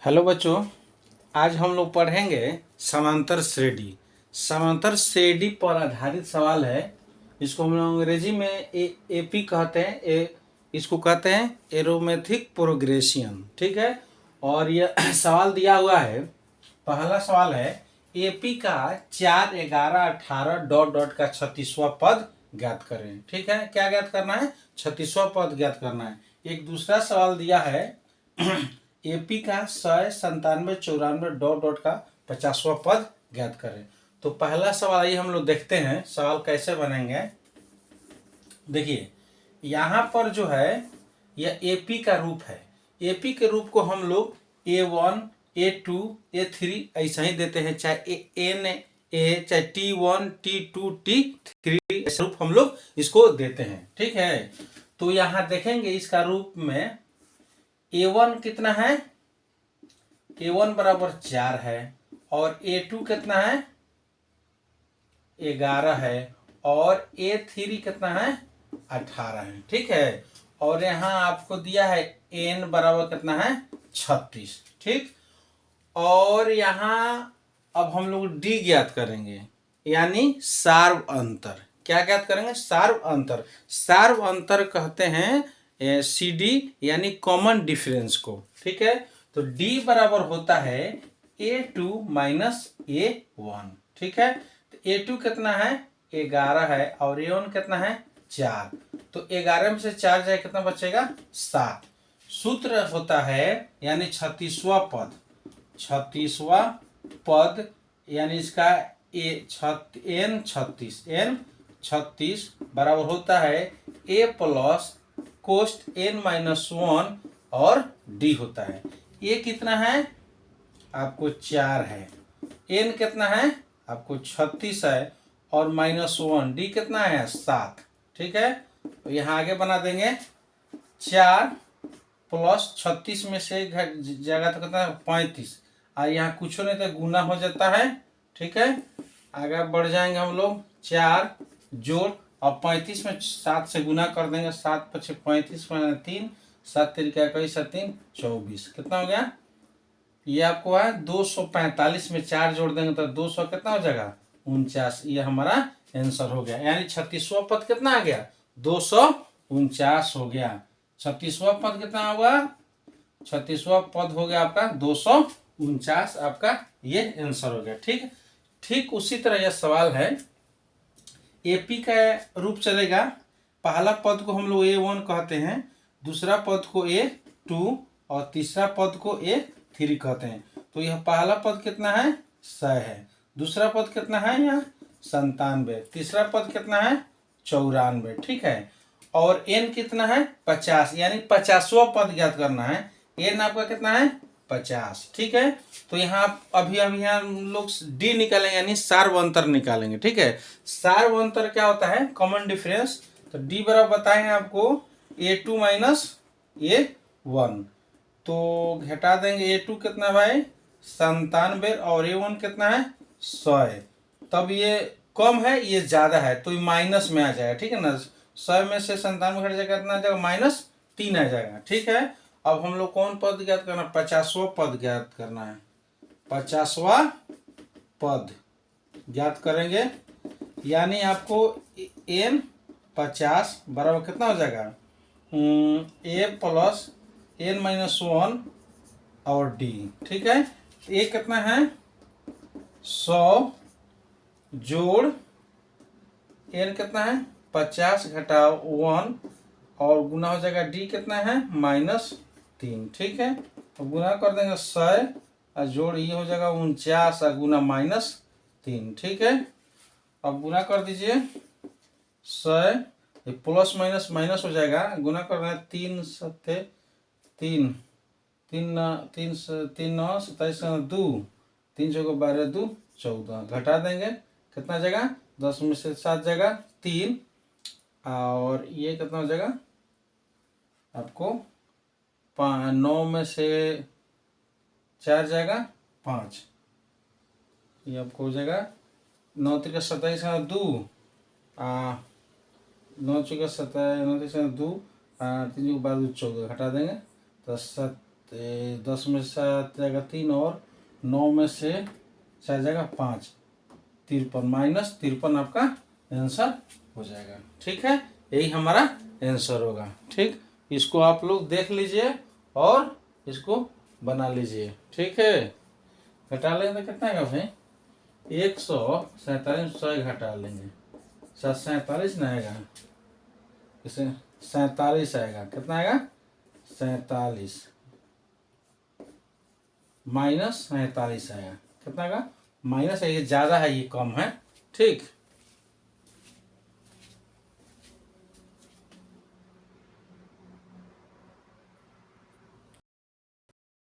Hello बच्चों, आज हम लोग पढ़ेंगे समांतर श्रेणी। समांतर श्रेणी पर आधारित सवाल है। इसको हम लोग अंग्रेजी में एपी कहते हैं। इसको कहते हैं एरोमेथिक प्रोग्रेशन। ठीक है। और यह सवाल दिया हुआ है। पहला सवाल है, एपी का 4, 11, 18 डॉट डॉट का 36वां पद ज्ञात करें। ठीक है, क्या ज्ञात करना है? 36वां पद ज्ञात करना है। एक दूसरा सवाल दिया है, एपी का 100, 97, 94 डॉट डॉट का 50वां पद ज्ञात करें। तो पहला सवाल आइए हम लोग देखते हैं सवाल कैसे बनेंगे। देखिए, यहाँ पर जो है यह एपी का रूप है। एपी के रूप को हम लोग A1, A2, A3 ऐसा ही देते हैं, चाहे एन ए, चाहे T1, T2, T3 ऐसा रूप हम लोग इसको देते हैं। ठीक है। तो यहाँ देखेंगे इसका रूप में A1 कितना है? A1 बराबर 4 है। और A2 कितना है? 11 है। और A3 कितना है? 18 है। ठीक है। और यहाँ आपको दिया है N बराबर कितना है? 36। ठीक। और यहाँ अब हम लोग D ज्ञात करेंगे, यानी सार्व अंतर। क्या ज्ञात करेंगे? सार्व अंतर। सार्व अंतर कहते हैं CD यानी कॉमन डिफरेंस को। ठीक है। तो D बराबर होता है A2 माइनस A1। ठीक है। तो A2 कितना है? 11 है। और A1 कितना है? 4। तो 11 में से 4 जाए कितना बचेगा? 7। सूत्र होता है यानी 36वां पद। 36वां पद यानी इसका N 36 बराबर होता है A प्लस कोस्ट N माइनस 1 और D होता है। A कितना है? आपको 4 है। N कितना है? आपको 36 है। और माइनस 1, D कितना है? 7। ठीक है। तो यहाँ आगे बना देंगे 4 प्लस 36 में से जगह तो कितना है? 35। और यहाँ कुछ नहीं तो गुना हो जाता है। ठीक है। आगे बढ़ जाएंगे हम लोग। 4 जोड़ और 35 में 7 से गुना कर देंगे। 7 पचे 35 में 3, 7 तिरिका 21, 3 24। कितना हो गया? ये आपको है 245 में 4 जोड़ देंगे तो 200 कितना हो जाएगा? 49। ये हमारा आंसर हो गया। यानी 36वां पद कितना आ गया? 249 हो गया। 36वां पद कितना होगा? 36वां पद हो गया आपका 249। आपका ये आंसर हो गया। ठीक। ठीक उसी तरह यह सवाल है, एपी का रूप चलेगा। पहला पद को हम लोग A1 कहते हैं, दूसरा पद को A2 और तीसरा पद को A3 कहते हैं। तो यह पहला पद कितना है? 100 है। दूसरा पद कितना है? यहाँ 97। तीसरा पद कितना है? 94। ठीक है। और N कितना है? 50, यानी 50वां पद ज्ञात करना है। N आपका कितना है? 50। ठीक है। तो यहाँ अभी यहाँ लोग D निकालेंगे, यानी सार्व अंतर निकालेंगे। ठीक है। सार्व अंतर क्या होता है? Common difference. तो D बराबर बताएंगे आपको A2 माइनस A1। तो घटा देंगे। A2 कितना भाई? 97। और A1 कितना है? 100 है। तब ये कम है, ये ज्यादा है, तो ये माइनस में आ जाएगा। ठीक है ना। 100 में से 97 घट जाएगा, कितना आ जाएगा? -3 आ जाएगा। ठीक है। अब हम लोग कौन पद ज्ञात करना? 50वां पद ज्ञात करना है। 50वां पद ज्ञात करेंगे, यानी आपको N 50 बराबर कितना हो जाएगा? A प्लस N माइनस 1 और D। ठीक है। A कितना है? 100 जोड़ N कितना है? 50 घटाओ 1 और गुना हो जाएगा D कितना है? -3। ठीक है। तो गुना कर देंगे 100 और जोड़ ये हो जाएगा 49 और गुना -3। ठीक है। अब गुना कर दीजिए 100, प्लस माइनस माइनस हो जाएगा। गुना कर रहे हैं 3 सत्ते 3, 3 3 3 9 27 2, 3 चौको 12 2 14। घटा देंगे कितना जाएगा? 10 में से 7 जाएगा 3। और ये कितना हो जाएगा आपको? 9 में से 4 जाएगा 5। ये आपको हो जाएगा 9 3 27 2, 9 4 27 9 3 2, 3 12 14। घटा देंगे तो तो 10 में से 7 जाएगा 3 और 9 में से 4 जाएगा 5, 53 माइनस 53 आपका आंसर हो जाएगा। ठीक है, यही हमारा आंसर होगा। ठीक, इसको आप लोग देख लीजिए और इसको बना लीजिए। ठीक है, घटा लेंगे तो कितना आएगा भाई? 147 100 घटा लेंगे, 747 ना आएगा, इसे 47 आएगा। कितना आएगा? 47 माइनस 47 आएगा। कितना आएगा? माइनस है, ये ज़्यादा है ये कम है। ठीक।